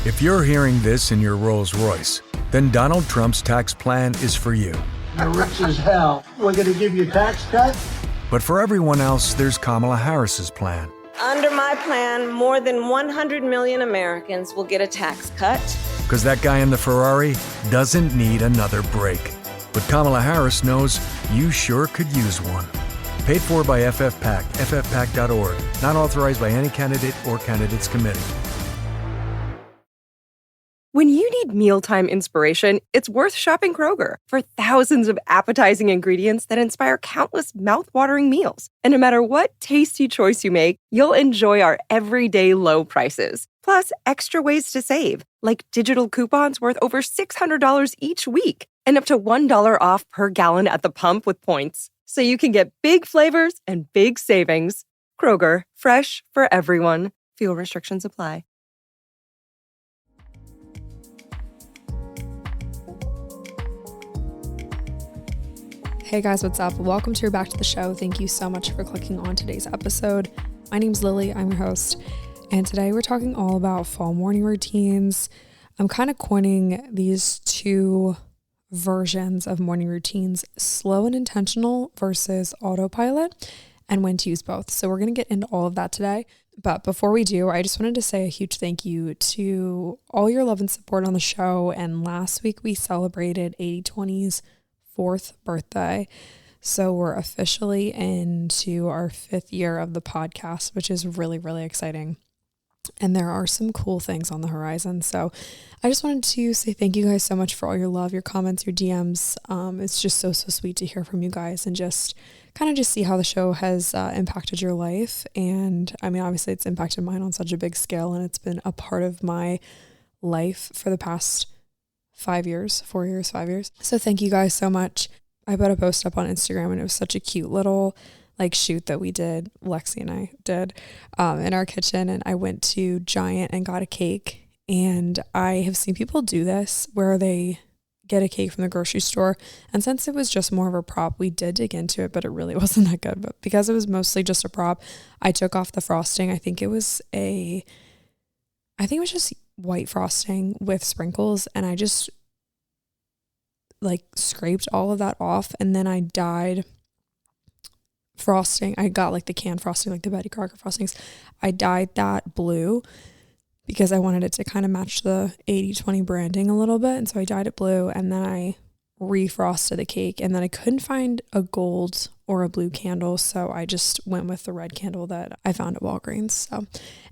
If you're hearing this in your Rolls Royce, then Donald Trump's tax plan is for you. You're rich as hell. We're going to give you a tax cut? But for everyone else, there's Kamala Harris's plan. Under my plan, more than 100 million Americans will get a tax cut. Because that guy in the Ferrari doesn't need another break. But Kamala Harris knows you sure could use one. Paid for by FFPAC, ffpac.org. Not authorized by any candidate or candidates committee. When you need mealtime inspiration, it's worth shopping Kroger for thousands of appetizing ingredients that inspire countless mouthwatering meals. And no matter what tasty choice you make, you'll enjoy our everyday low prices. Plus, extra ways to save, like digital coupons worth over $600 each week and up to $1 off per gallon at the pump with points. So you can get big flavors and big savings. Kroger, fresh for everyone. Fuel restrictions apply. Hey guys, what's up? Welcome to Back to the Show. Thank you so much for clicking on today's episode. My name's Lily, I'm your host, and today we're talking all about fall morning routines. I'm kind of coining these two versions of morning routines, slow and intentional versus autopilot, and when to use both. So we're going to get into all of that today. But before we do, I just wanted to say a huge thank you to all your love and support on the show. And last week we celebrated 80/20's 4th birthday. So we're officially into our 5th year of the podcast, which is really, really exciting. And there are some cool things on the horizon. So I just wanted to say thank you guys so much for all your love, your comments, your DMs. It's just so sweet to hear from you guys and just kind of just see how the show has impacted your life. And I mean, obviously it's impacted mine on such a big scale, and it's been a part of my life for the past 5 years. So thank you guys so much. I put a post up on Instagram, and it was such a cute little shoot that we did, Lexi and I did, in our kitchen. And I went to Giant and got a cake. And I have seen people do this where they get a cake from the grocery store. And since it was just more of a prop, we did dig into it, but it really wasn't that good. But because it was mostly just a prop, I took off the frosting. I think it was just white frosting with sprinkles, and I just scraped all of that off, and then I dyed frosting. I got the canned frosting, the Betty Crocker frostings. I dyed that blue because I wanted it to kind of match the 80/20 branding a little bit, and so I dyed it blue, and then I refrosted the cake, and then I couldn't find a gold or a blue candle, so I just went with the red candle that I found at Walgreens. So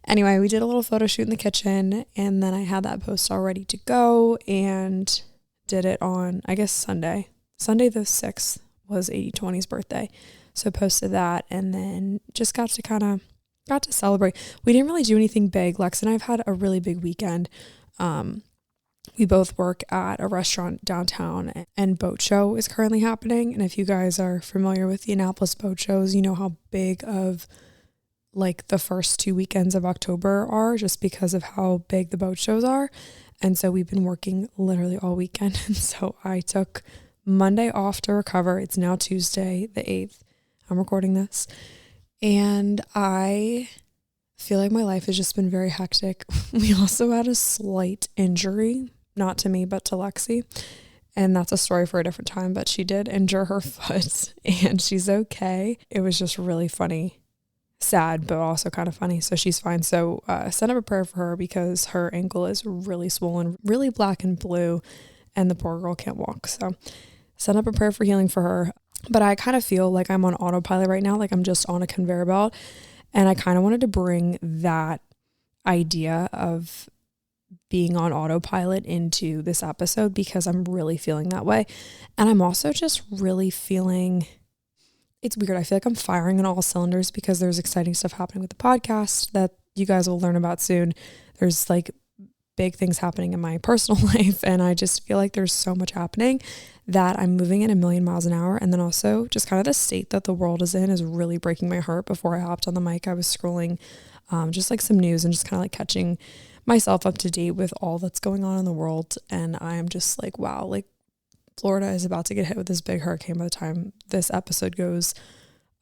anyway, we did a little photo shoot in the kitchen, and then I had that post all ready to go and did it on, I guess, Sunday the 6th was 80/20's birthday. So I posted that, and then just got to celebrate. We didn't really do anything big. Lex and I have had a really big weekend. We both work at a restaurant downtown, and boat show is currently happening. And if you guys are familiar with the Annapolis boat shows, you know how big of the first 2 weekends of October are, just because of how big the boat shows are. And so we've been working literally all weekend. And so I took Monday off to recover. It's now Tuesday, the 8th. I'm recording this. And I feel like my life has just been very hectic. We also had a slight injury, not to me, but to Lexi. And that's a story for a different time, but she did injure her foot and she's okay. It was just really funny, sad, but also kind of funny. So she's fine. So send up a prayer for her because her ankle is really swollen, really black and blue, and the poor girl can't walk. So send up a prayer for healing for her. But I kind of feel like I'm on autopilot right now, like I'm just on a conveyor belt. And I kind of wanted to bring that idea of being on autopilot into this episode because I'm really feeling that way. And I'm also just really feeling, it's weird. I feel like I'm firing on all cylinders because there's exciting stuff happening with the podcast that you guys will learn about soon. There's big things happening in my personal life. And I just feel like there's so much happening that I'm moving at a million miles an hour. And then also just kind of the state that the world is in is really breaking my heart. Before I hopped on the mic, I was scrolling just some news and just kind of catching myself up to date with all that's going on in the world. And I'm just wow, Florida is about to get hit with this big hurricane. By the time this episode goes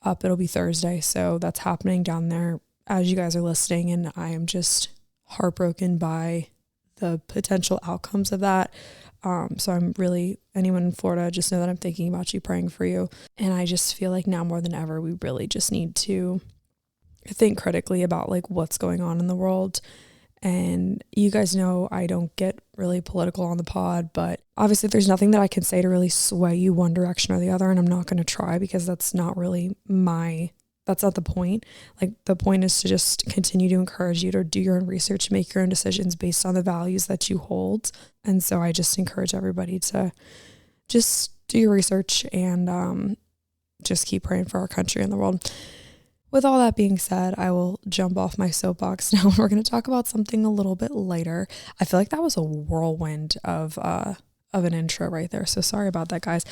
up, it'll be Thursday. So that's happening down there as you guys are listening. And I am just heartbroken by the potential outcomes of that. So I'm really, anyone in Florida, just know that I'm thinking about you, praying for you. And I just feel like now more than ever, we really just need to think critically about like what's going on in the world. And you guys know I don't get really political on the pod, but obviously there's nothing that I can say to really sway you one direction or the other. And I'm not going to try, because that's not really that's not the point. Like, the point is to just continue to encourage you to do your own research, make your own decisions based on the values that you hold. And so I just encourage everybody to just do your research and just keep praying for our country and the world. With all that being said, I will jump off my soapbox now. We're going to talk about something a little bit lighter. I feel like that was a whirlwind of an intro right there. So sorry about that, guys.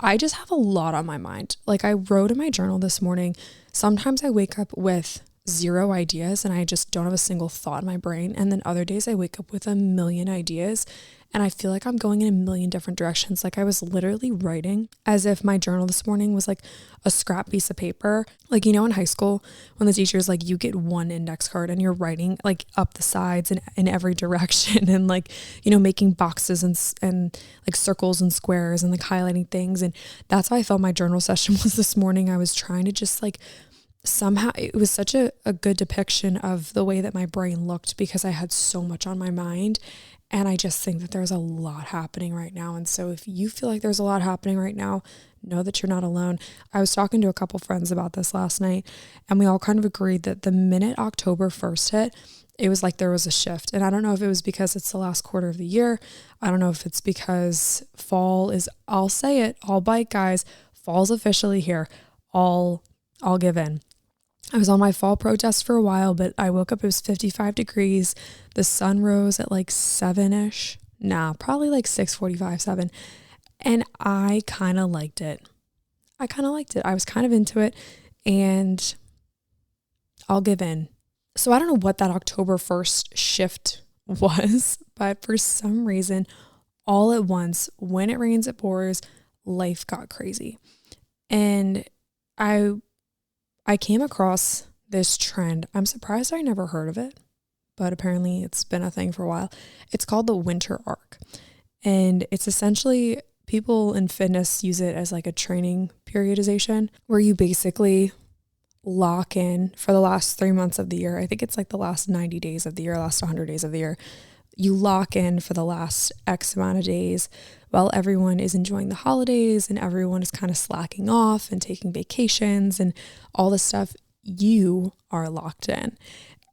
I just have a lot on my mind. Like, I wrote in my journal this morning, sometimes I wake up with 0 ideas and I just don't have a single thought in my brain. And then other days I wake up with a million ideas and I feel like I'm going in a million different directions. Like, I was literally writing as if my journal this morning was like a scrap piece of paper. Like, you know, in high school when the teacher's like, you get one index card and you're writing like up the sides and in every direction and like, you know, making boxes and like circles and squares and like highlighting things. And that's how I felt my journal session was this morning. I was trying to just like, somehow it was such a good depiction of the way that my brain looked, because I had so much on my mind. And I just think that there's a lot happening right now. And so if you feel like there's a lot happening right now, know that you're not alone. I was talking to a couple friends about this last night, and we all kind of agreed that the minute October 1st hit, it was like there was a shift. And I don't know if it was because it's the last quarter of the year. I don't know if it's because fall is, I'll say it, I'll bite, guys. Fall's officially here. I'll give in. I was on my fall protest for a while, but I woke up, it was 55 degrees. The sun rose at like 7-ish. Probably like 6:45, 7. And I kind of liked it. I was kind of into it, and I'll give in. So I don't know what that October 1st shift was, but for some reason, all at once, when it rains, it pours, life got crazy. And I came across this trend. I'm surprised I never heard of it, but apparently it's been a thing for a while. It's called the winter arc. And it's essentially, people in fitness use it as like a training periodization, where you basically lock in for the last 3 months of the year. I think it's like the last 90 days of the year, last 100 days of the year. You lock in for the last X amount of days while everyone is enjoying the holidays and everyone is kind of slacking off and taking vacations and all this stuff. You are locked in.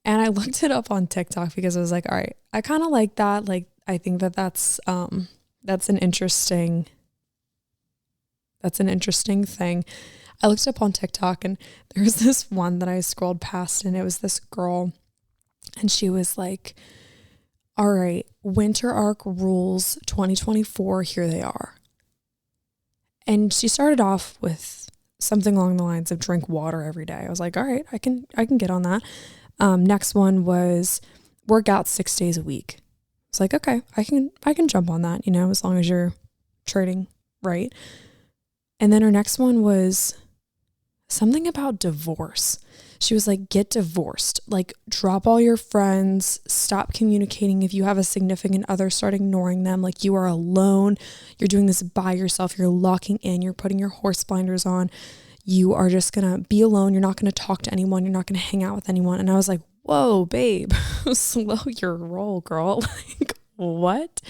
And I looked it up on TikTok because I was like, all right, I kind of like that. Like, I think that's an interesting thing. I looked up on TikTok, and there's this one that I scrolled past, and it was this girl, and she was like, all right, winter arc rules 2024, here they are. And she started off with something along the lines of drink water every day. I was like, all right, I can get on that. Next one was work out 6 days a week. It's like, okay, I can jump on that, you know, as long as you're trading right. And then her next one was something about divorce. She was like, get divorced, like drop all your friends, stop communicating. If you have a significant other, start ignoring them. Like, you are alone. You're doing this by yourself. You're locking in. You're putting your horse blinders on. You are just going to be alone. You're not going to talk to anyone. You're not going to hang out with anyone. And I was like, whoa, babe, slow your roll, girl. Like, what?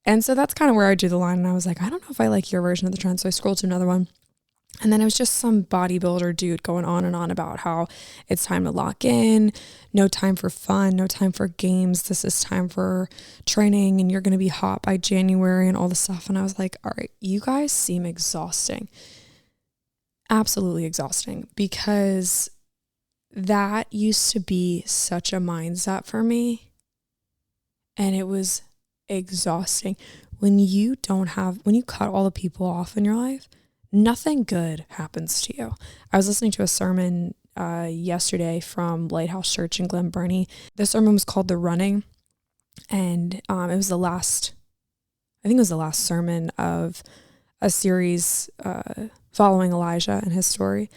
And so that's kind of where I drew the line. And I was like, I don't know if I like your version of the trend. So I scrolled to another one. And then it was just some bodybuilder dude going on and on about how it's time to lock in, no time for fun, no time for games. This is time for training, and you're going to be hot by January and all this stuff. And I was like, all right, you guys seem exhausting. Absolutely exhausting, because that used to be such a mindset for me. And it was exhausting. When you cut all the people off in your life, nothing good happens to you. I was listening to a sermon yesterday from Lighthouse Church in Glen Burnie. The sermon was called The Running, and it was the last sermon of a series following Elijah and his story.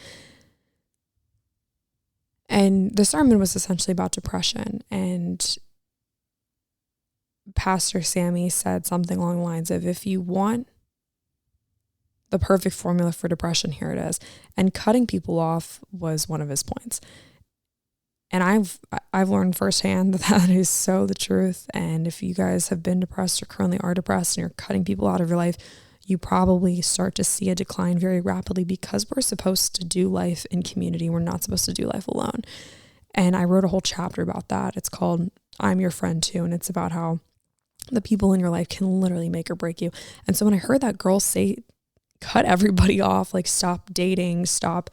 And the sermon was essentially about depression, and Pastor Sammy said something along the lines of, if you want the perfect formula for depression, here it is. And cutting people off was one of his points. And I've learned firsthand that is so the truth. And if you guys have been depressed or currently are depressed and you're cutting people out of your life, you probably start to see a decline very rapidly, because we're supposed to do life in community. We're not supposed to do life alone. And I wrote a whole chapter about that. It's called I'm Your Friend Too. And it's about how the people in your life can literally make or break you. And so when I heard that girl say, cut everybody off, like stop dating, stop,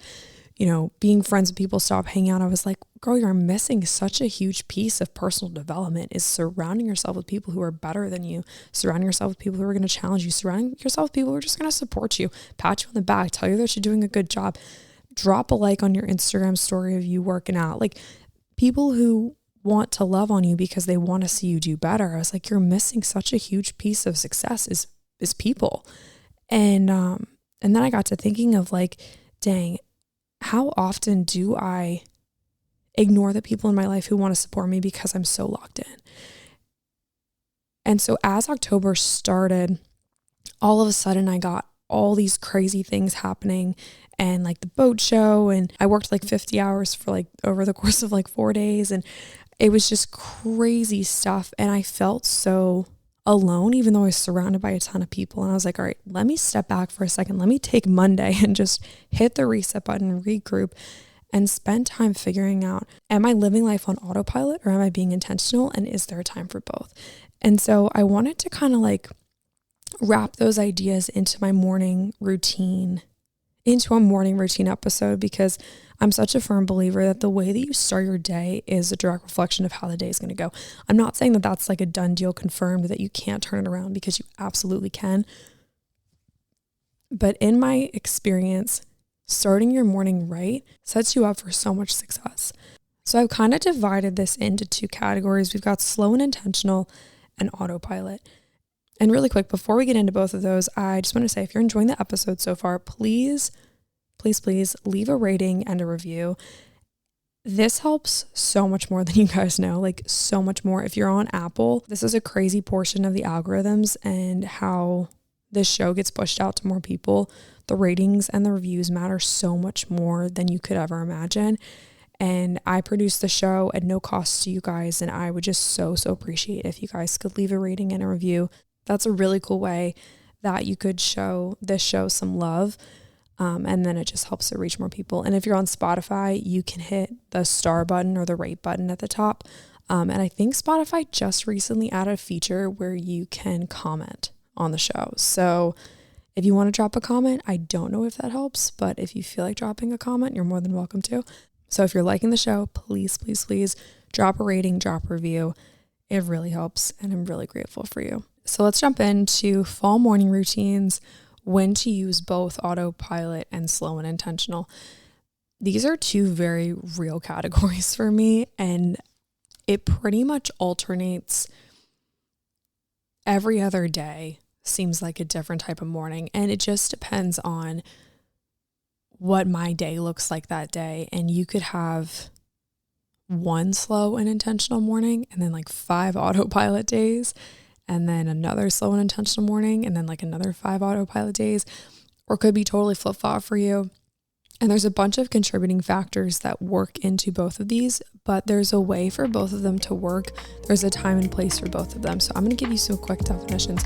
being friends with people, stop hanging out, I was like, girl, you're missing such a huge piece of personal development, is surrounding yourself with people who are better than you, surrounding yourself with people who are going to challenge you, surrounding yourself with people who are just going to support you, pat you on the back, tell you that you're doing a good job, drop a like on your Instagram story of you working out, like people who want to love on you because they want to see you do better. I was like, you're missing such a huge piece of success is people. And then I got to thinking of like, dang, how often do I ignore the people in my life who want to support me because I'm so locked in? And so as October started, all of a sudden I got all these crazy things happening, and like the boat show, and I worked like 50 hours for like over the course of like 4 days, and it was just crazy stuff. And I felt so alone, even though I was surrounded by a ton of people. And I was like, all right, let me step back for a second. Let me take Monday and just hit the reset button, regroup, and spend time figuring out, am I living life on autopilot or am I being intentional? And is there a time for both? And so I wanted to kind of like wrap those ideas into my morning routine, into a morning routine episode, because I'm such a firm believer that the way that you start your day is a direct reflection of how the day is going to go. I'm not saying that that's like a done deal confirmed, that you can't turn it around, because you absolutely can. But in my experience, starting your morning right sets you up for so much success. So I've kind of divided this into two categories. We've got slow and intentional and autopilot. And really quick, before we get into both of those, I just want to say, if you're enjoying the episode so far, please leave a rating and a review. This helps so much more than you guys know, like so much more. If you're on Apple, this is a crazy portion of the algorithms and how this show gets pushed out to more people. The ratings and the reviews matter so much more than you could ever imagine. And I produce the show at no cost to you guys, and I would just so appreciate if you guys could leave a rating and a review. That's a really cool way that you could show this show some love. And then it just helps it reach more people. And if you're on Spotify, you can hit the star button or the rate button at the top. And I think Spotify just recently added a feature where you can comment on the show. So if you want to drop a comment, I don't know if that helps, but if you feel like dropping a comment, you're more than welcome to. So if you're liking the show, please drop a rating, drop a review. It really helps, and I'm really grateful for you. So let's jump into fall morning routines, when to use both autopilot and slow and intentional. These are two very real categories for me, and it pretty much alternates every other day. Seems like a different type of morning, and it just depends on what my day looks like that day. And you could have one slow and intentional morning and then like 5 autopilot days, and then another slow and intentional morning and then like another 5 autopilot days, or could be totally flip-flop for you. And there's a bunch of contributing factors that work into both of these, but there's a way for both of them to work. There's a time and place for both of them. So I'm going to give you some quick definitions.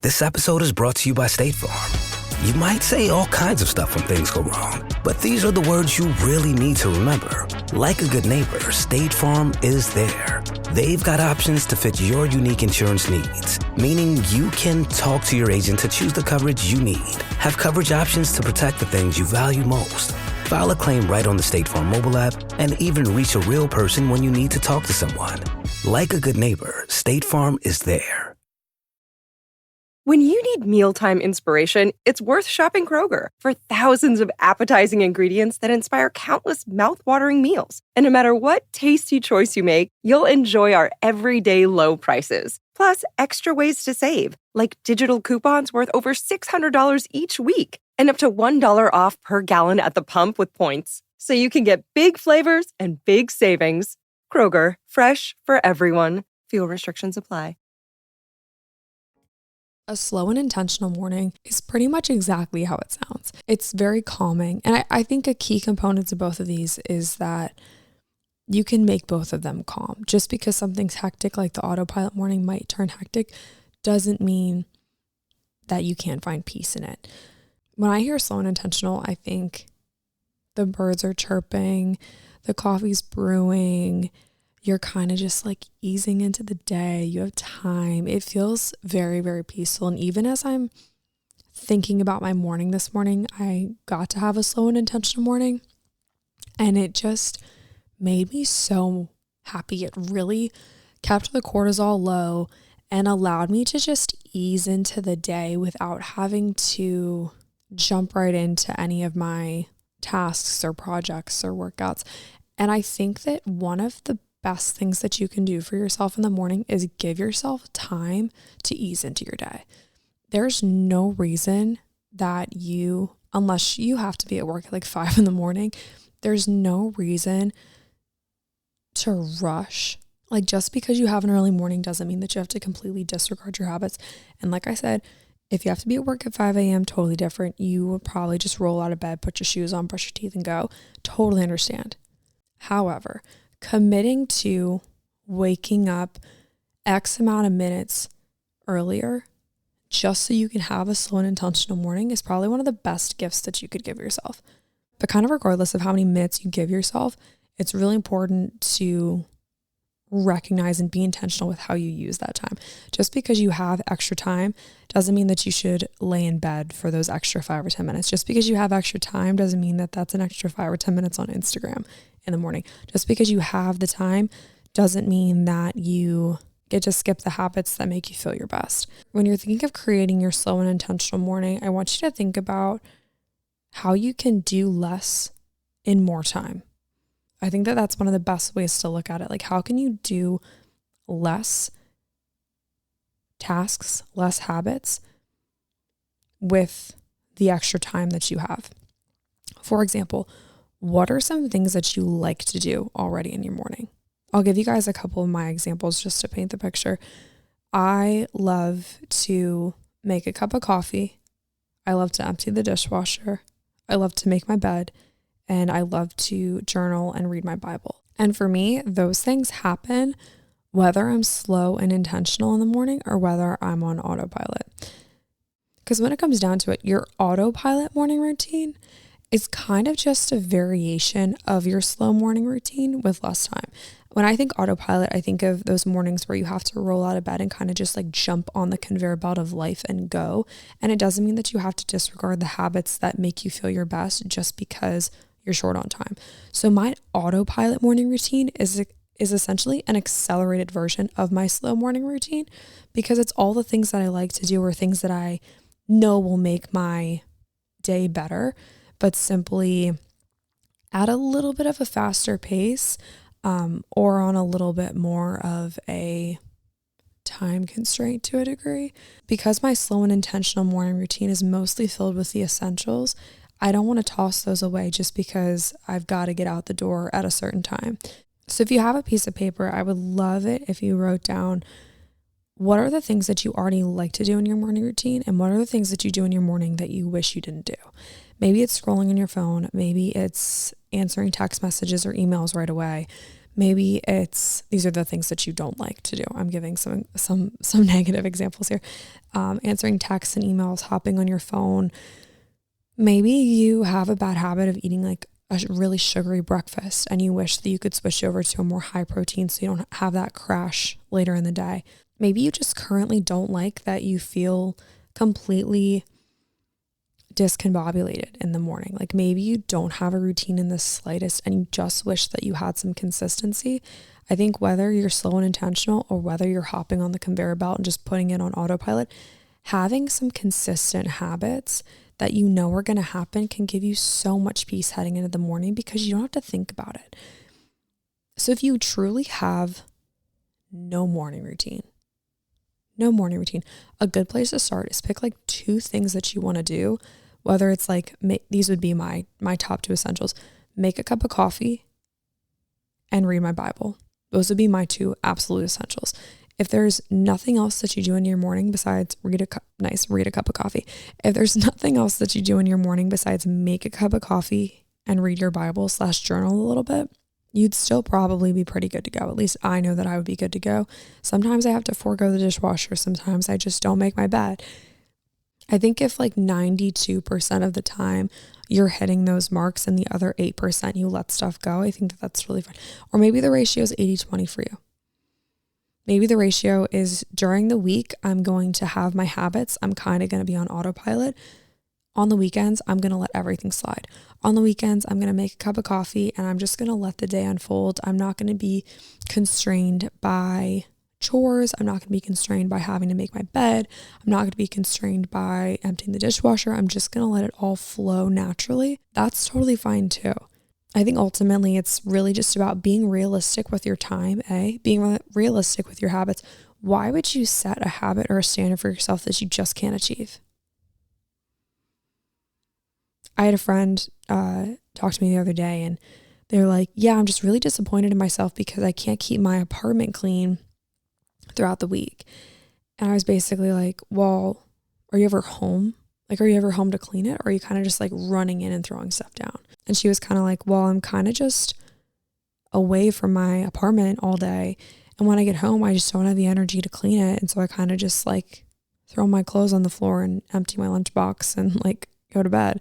This episode is brought to you by State Farm. You might say all kinds of stuff when things go wrong, but these are the words you really need to remember. Like a good neighbor, State Farm is there. They've got options to fit your unique insurance needs, meaning you can talk to your agent to choose the coverage you need, have coverage options to protect the things you value most, file a claim right on the State Farm mobile app, and even reach a real person when you need to talk to someone. Like a good neighbor, State Farm is there. When you need mealtime inspiration, it's worth shopping Kroger for thousands of appetizing ingredients that inspire countless mouth-watering meals. And no matter what tasty choice you make, you'll enjoy our everyday low prices. Plus, extra ways to save, like digital coupons worth over $600 each week. and up to $1 off per gallon at the pump with points. So you can get big flavors and big savings. Kroger, fresh for everyone. Fuel restrictions apply. A slow and intentional morning is pretty much exactly how it sounds. It's very calming. And I think a key component to both of these is that you can make both of them calm. Just because something's hectic, like the autopilot morning might turn hectic, doesn't mean that you can't find peace in it. When I hear slow and intentional, I think the birds are chirping, the coffee's brewing, you're kind of just like easing into the day, you have time. It feels very, very peaceful. And even as I'm thinking about my morning this morning, I got to have a slow and intentional morning, and it just made me so happy. It really kept the cortisol low and allowed me to just ease into the day without having to jump right into any of my tasks or projects or workouts. And I think that one of the best things that you can do for yourself in the morning is give yourself time to ease into your day. There's no reason that you, unless you have to be at work at like 5 a.m, there's no reason to rush. Like, just because you have an early morning doesn't mean that you have to completely disregard your habits. And like I said, if you have to be at work at 5 a.m, totally different. You would probably just roll out of bed, put your shoes on, brush your teeth, and go. Totally understand. However, committing to waking up X amount of minutes earlier just so you can have a slow and intentional morning is probably one of the best gifts that you could give yourself. But kind of regardless of how many minutes you give yourself, it's really important to recognize and be intentional with how you use that time. Just because you have extra time doesn't mean that you should lay in bed for those extra 5 or 10 minutes. Just because you have extra time doesn't mean that that's an extra 5 or 10 minutes on Instagram in the morning. Just because you have the time doesn't mean that you get to skip the habits that make you feel your best. When you're thinking of creating your slow and intentional morning, I want you to think about how you can do less in more time. I think that that's one of the best ways to look at it. Like, how can you do less tasks, less habits with the extra time that you have? For example, what are some things that you like to do already in your morning? I'll give you guys a couple of my examples just to paint the picture. I love to make a cup of coffee. I love to empty the dishwasher. I love to make my bed. And I love to journal and read my Bible. And for me, those things happen whether I'm slow and intentional in the morning or whether I'm on autopilot. Because when it comes down to it, your autopilot morning routine is kind of just a variation of your slow morning routine with less time. When I think autopilot, I think of those mornings where you have to roll out of bed and kind of just like jump on the conveyor belt of life and go. And it doesn't mean that you have to disregard the habits that make you feel your best just because you're short on time. So my autopilot morning routine is essentially an accelerated version of my slow morning routine, because it's all the things that I like to do or things that I know will make my day better, but simply at a little bit of a faster pace, or on a little bit more of a time constraint to a degree. Because my slow and intentional morning routine is mostly filled with the essentials, I don't want to toss those away just because I've got to get out the door at a certain time. So if you have a piece of paper, I would love it if you wrote down what are the things that you already like to do in your morning routine, and what are the things that you do in your morning that you wish you didn't do. Maybe it's scrolling on your phone. Maybe it's answering text messages or emails right away. Maybe it's, these are the things that you don't like to do. I'm giving some negative examples here. Answering texts and emails, hopping on your phone. Maybe you have a bad habit of eating like a really sugary breakfast and you wish that you could switch over to a more high protein so you don't have that crash later in the day. Maybe you just currently don't like that you feel completely discombobulated in the morning. Like maybe you don't have a routine in the slightest and you just wish that you had some consistency. I think whether you're slow and intentional or whether you're hopping on the conveyor belt and just putting it on autopilot, having some consistent habits that you know are going to happen can give you so much peace heading into the morning because you don't have to think about it. So if you truly have no morning routine, a good place to start is pick like 2 things that you want to do whether it's like, these would be my top 2 essentials: make a cup of coffee and read my Bible. Those would be my 2 absolute essentials. If there's nothing else that you do in your morning besides read a cup of coffee, if there's nothing else that you do in your morning besides make a cup of coffee and read your Bible / journal a little bit, you'd still probably be pretty good to go. At least I know that I would be good to go. Sometimes I have to forego the dishwasher. Sometimes I just don't make my bed. I think if like 92% of the time you're hitting those marks and the other 8% you let stuff go, I think that that's really fun. Or maybe the ratio is 80-20 for you. Maybe the ratio is during the week, I'm going to have my habits. I'm kind of going to be on autopilot. On the weekends, I'm going to let everything slide. On the weekends, I'm going to make a cup of coffee and I'm just going to let the day unfold. I'm not going to be constrained by chores. I'm not going to be constrained by having to make my bed. I'm not going to be constrained by emptying the dishwasher. I'm just going to let it all flow naturally. That's totally fine too. I think ultimately it's really just about being realistic with your time, being realistic with your habits. Why would you set a habit or a standard for yourself that you just can't achieve? I had a friend talk to me the other day and they're like, yeah, I'm just really disappointed in myself because I can't keep my apartment clean throughout the week. And I was basically like, well, are you ever home? Like, are you ever home to clean it? Or are you kind of just like running in and throwing stuff down? And she was kind of like, well, I'm kind of just away from my apartment all day. And when I get home, I just don't have the energy to clean it. And so I kind of just like throw my clothes on the floor and empty my lunchbox and like go to bed.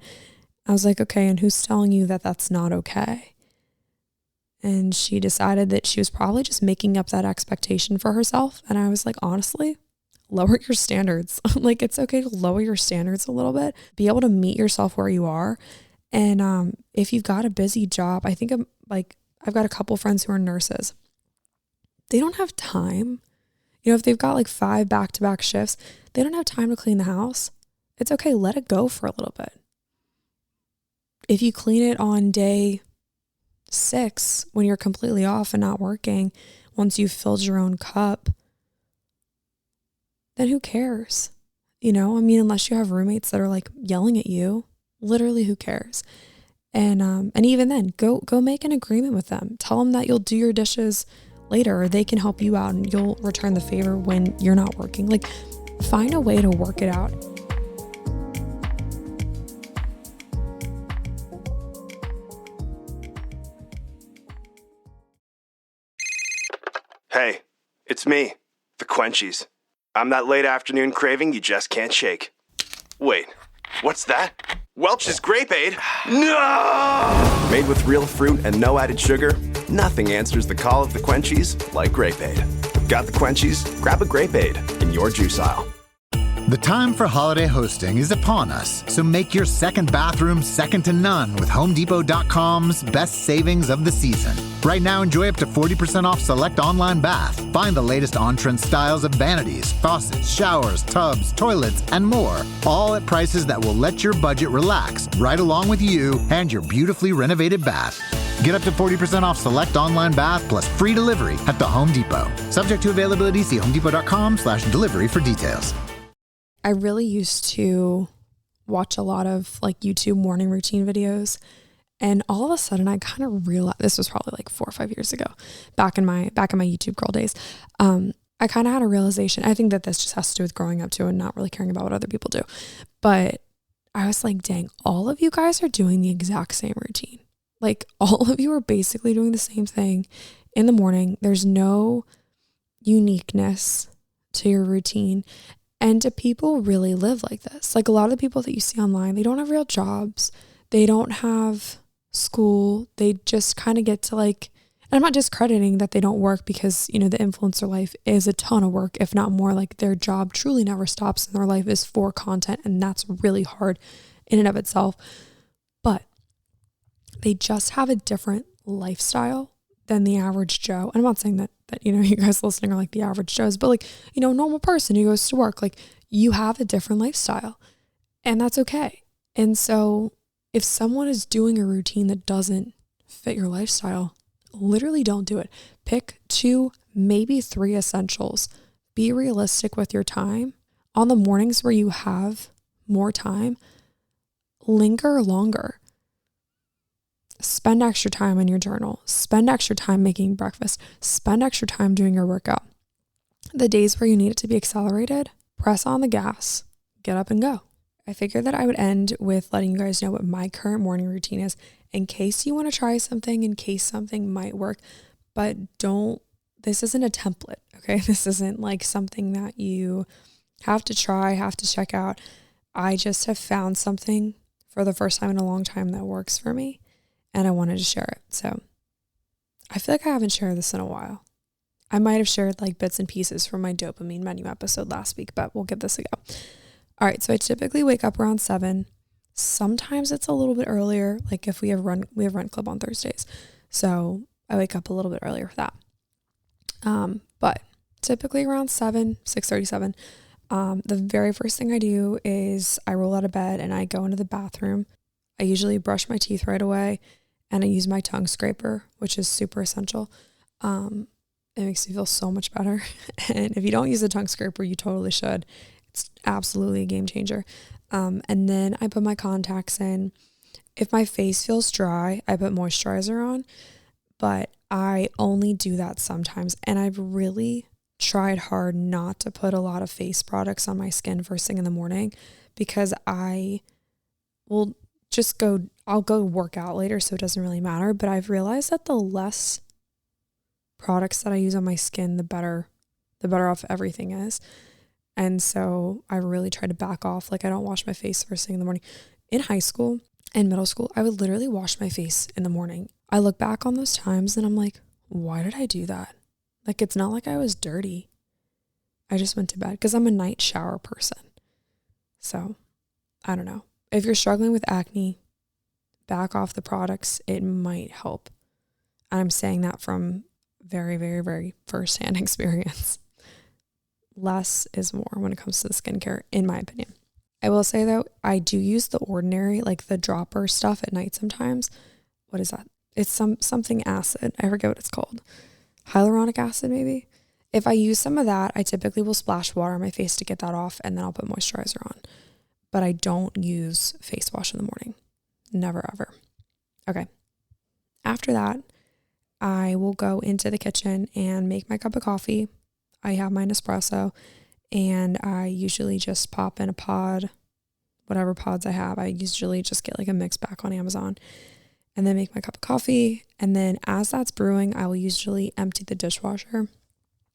I was like, okay, and who's telling you that that's not okay? And she decided that she was probably just making up that expectation for herself. And I was like, honestly, lower your standards. Like, it's okay to lower your standards a little bit, be able to meet yourself where you are. And if you've got a busy job, I think I've got a couple friends who are nurses. They don't have time. You know, if they've got like 5 back-to-back shifts, they don't have time to clean the house. It's okay. Let it go for a little bit. If you clean it on day 6, when you're completely off and not working, once you've filled your own cup, then who cares? You know, I mean, unless you have roommates that are like yelling at you, literally who cares? And even then, go make an agreement with them. Tell them that you'll do your dishes later, or they can help you out and you'll return the favor when you're not working. Like, find a way to work it out. Hey, it's me, the Quenchies. I'm that late afternoon craving you just can't shake. Wait, what's that? Welch's Grape Aid? No! Made with real fruit and no added sugar, nothing answers the call of the Quenchies like Grape Aid. Got the Quenchies? Grab a Grape Aid in your juice aisle. The time for holiday hosting is upon us, so make your second bathroom second to none with HomeDepot.com's best savings of the season. Right now, enjoy up to 40% off select online bath. Find the latest on-trend styles of vanities, faucets, showers, tubs, toilets, and more, all at prices that will let your budget relax right along with you and your beautifully renovated bath. Get up to 40% off select online bath plus free delivery at the Home Depot. Subject to availability, see HomeDepot.com/delivery for details. I really used to watch a lot of like YouTube morning routine videos, and all of a sudden I kind of realized, this was probably like 4 or 5 years ago, back in my YouTube girl days. I kind of had a realization. I think that this just has to do with growing up too and not really caring about what other people do. But I was like, dang, all of you guys are doing the exact same routine. Like, all of you are basically doing the same thing in the morning. There's no uniqueness to your routine. And do people really live like this? Like, a lot of the people that you see online, they don't have real jobs. They don't have school. They just kind of get to like, and I'm not discrediting that they don't work, because, you know, the influencer life is a ton of work, if not more. Like, their job truly never stops and their life is for content. And that's really hard in and of itself. But they just have a different lifestyle than the average Joe. And I'm not saying that, you know, you guys listening are like the average Joes, but like, you know, a normal person who goes to work, like, you have a different lifestyle, and that's okay. And so if someone is doing a routine that doesn't fit your lifestyle, literally don't do it. Pick 2, maybe 3 essentials. Be realistic with your time. On the mornings where you have more time, linger longer. Spend extra time in your journal. Spend extra time making breakfast. Spend extra time doing your workout. The days where you need it to be accelerated, press on the gas, get up and go. I figured that I would end with letting you guys know what my current morning routine is in case you want to try something, in case something might work, but this isn't a template, okay? This isn't like something that you have to try, have to check out. I just have found something for the first time in a long time that works for me, and I wanted to share it. So I feel like I haven't shared this in a while. I might have shared like bits and pieces from my dopamine menu episode last week, but we'll give this a go. All right, so I typically wake up around 7. Sometimes it's a little bit earlier, like if we have run club on Thursdays. So I wake up a little bit earlier for that. But typically around 6:37. The very first thing I do is I roll out of bed and I go into the bathroom. I usually brush my teeth right away and I use my tongue scraper, which is super essential. It makes me feel so much better. And if you don't use a tongue scraper, you totally should. It's absolutely a game changer. And then I put my contacts in. If my face feels dry, I put moisturizer on, but I only do that sometimes. And I've really tried hard not to put a lot of face products on my skin first thing in the morning because I will I'll go work out later, so it doesn't really matter. But I've realized that the less products that I use on my skin, the better off everything is. And so I really try to back off. Like I don't wash my face first thing in the morning. In high school and middle school, I would literally wash my face in the morning. I look back on those times and I'm like, why did I do that? Like, it's not like I was dirty. I just went to bed because I'm a night shower person. So I don't know. If you're struggling with acne, back off the products. It might help. And I'm saying that from very, very, very firsthand experience. Less is more when it comes to the skincare, in my opinion. I will say though, I do use the Ordinary, like the dropper stuff at night sometimes. What is that? It's something acid. I forget what it's called. Hyaluronic acid maybe. If I use some of that, I typically will splash water on my face to get that off, and then I'll put moisturizer on. But I don't use face wash in the morning. Never ever. Okay. After that, I will go into the kitchen and make my cup of coffee. I have my Nespresso, and I usually just pop in a pod, whatever pods I have. I usually just get like a mix pack on Amazon and then make my cup of coffee. And then as that's brewing, I will usually empty the dishwasher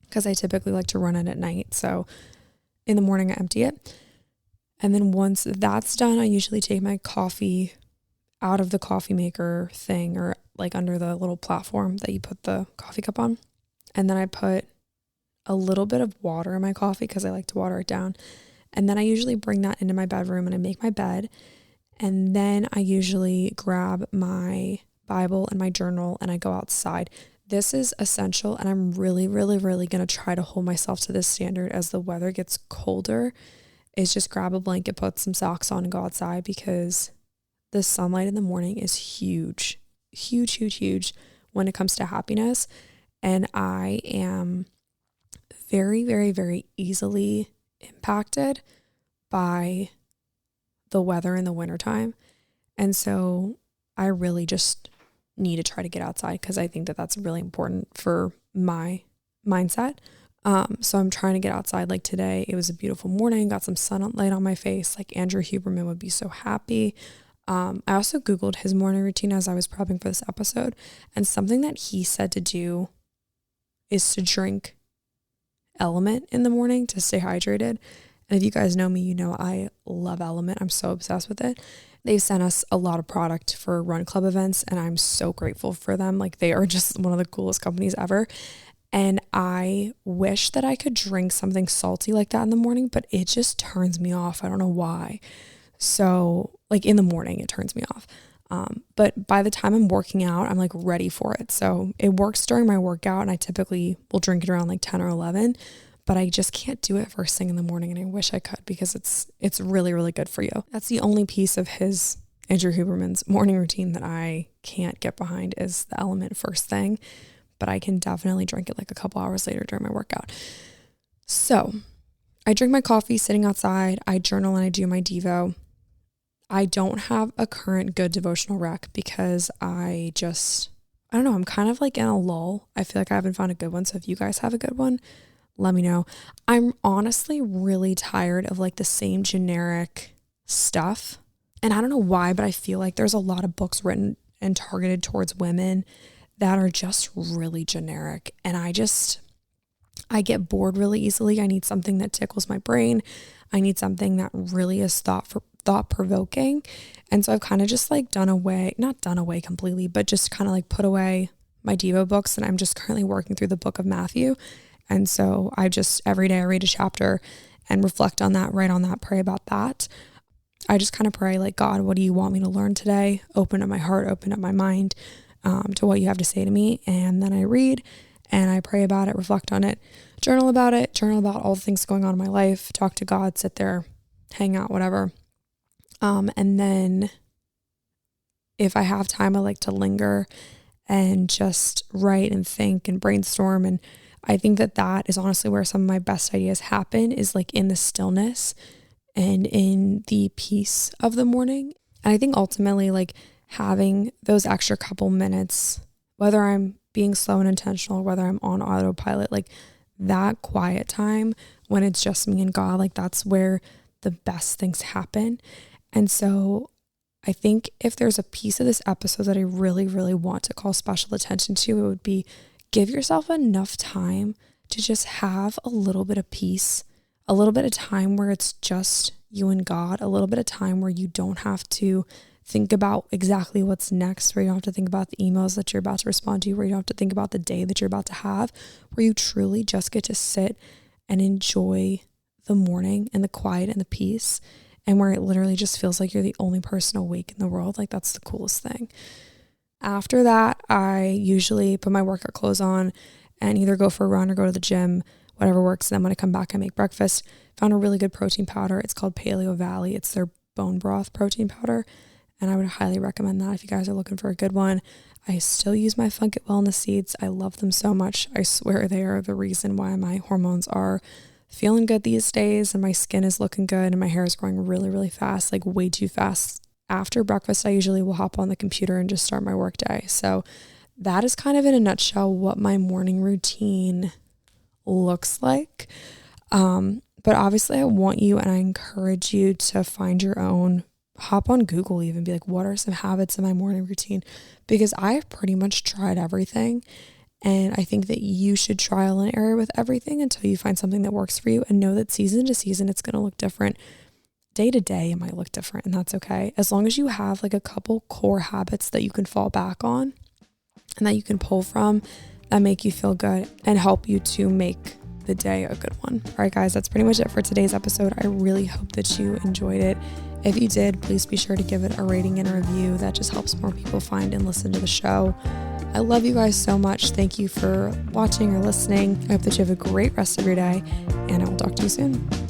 because I typically like to run it at night. So in the morning, I empty it. And then once that's done, I usually take my coffee out of the coffee maker thing, or like under the little platform that you put the coffee cup on. And then I put a little bit of water in my coffee because I like to water it down. And then I usually bring that into my bedroom and I make my bed. And then I usually grab my Bible and my journal and I go outside. This is essential, and I'm really, really, really going to try to hold myself to this standard as the weather gets colder, is just grab a blanket, put some socks on and go outside, because the sunlight in the morning is huge, huge, huge, huge when it comes to happiness. And I am very, very, very easily impacted by the weather in the wintertime. And so I really just need to try to get outside because I think that that's really important for my mindset. So I'm trying to get outside. Like today, it was a beautiful morning, got some sunlight on my face. Like Andrew Huberman would be so happy. I also Googled his morning routine as I was prepping for this episode. And something that he said to do is to drink Element in the morning to stay hydrated. And if you guys know me, you know I love Element. I'm so obsessed with it. They've sent us a lot of product for Run Club events, and I'm so grateful for them. Like, they are just one of the coolest companies ever. And I wish that I could drink something salty like that in the morning, but it just turns me off. I don't know why. So like in the morning, it turns me off. But by the time I'm working out, I'm like ready for it. So it works during my workout, and I typically will drink it around like 10 or 11, but I just can't do it first thing in the morning. And I wish I could, because it's really, really good for you. That's the only piece of Andrew Huberman's morning routine that I can't get behind, is the Element first thing, but I can definitely drink it like a couple hours later during my workout. So I drink my coffee sitting outside. I journal and I do my Devo. I don't have a current good devotional rec because I don't know, I'm kind of like in a lull. I feel like I haven't found a good one. So if you guys have a good one, let me know. I'm honestly really tired of like the same generic stuff. And I don't know why, but I feel like there's a lot of books written and targeted towards women that are just really generic. And I get bored really easily. I need something that tickles my brain. I need something that really is thought provoking. And so I've kind of just like not done away completely, but just kind of like put away my Devo books. And I'm just currently working through the book of Matthew. And so I just, every day I read a chapter and reflect on that, write on that, pray about that. I just kind of pray like, God, what do you want me to learn today? Open up my heart, open up my mind to what you have to say to me. And then I read and I pray about it, reflect on it, journal about all the things going on in my life, talk to God, sit there, hang out, whatever. And then if I have time, I like to linger and just write and think and brainstorm. And I think that is honestly where some of my best ideas happen, is like in the stillness and in the peace of the morning. And I think ultimately like having those extra couple minutes, whether I'm being slow and intentional, whether I'm on autopilot, like that quiet time when it's just me and God, like that's where the best things happen. And so I think if there's a piece of this episode that I really, really want to call special attention to, it would be give yourself enough time to just have a little bit of peace, a little bit of time where it's just you and God, a little bit of time where you don't have to think about exactly what's next, where you don't have to think about the emails that you're about to respond to, where you don't have to think about the day that you're about to have, where you truly just get to sit and enjoy the morning and the quiet and the peace, and where it literally just feels like you're the only person awake in the world. Like that's the coolest thing. After that, I usually put my workout clothes on and either go for a run or go to the gym, whatever works. And then when I come back, I make breakfast. Found a really good protein powder. It's called Paleo Valley. It's their bone broth protein powder. And I would highly recommend that if you guys are looking for a good one. I still use my Funk It Wellness seeds. I love them so much. I swear they are the reason why my hormones are feeling good these days and my skin is looking good and my hair is growing really, really fast, like way too fast. After breakfast, I usually will hop on the computer and just start my work day. So that is kind of in a nutshell what my morning routine looks like. But obviously I want you and I encourage you to find your own. Hop on Google, even be like, what are some habits in my morning routine? Because I've pretty much tried everything. And I think that you should trial and error with everything until you find something that works for you, and know that season to season, it's going to look different. Day to day, it might look different, and that's okay. As long as you have like a couple core habits that you can fall back on and that you can pull from that make you feel good and help you to make the day a good one. All right, guys, that's pretty much it for today's episode. I really hope that you enjoyed it. If you did, please be sure to give it a rating and a review. That just helps more people find and listen to the show. I love you guys so much. Thank you for watching or listening. I hope that you have a great rest of your day, and I will talk to you soon.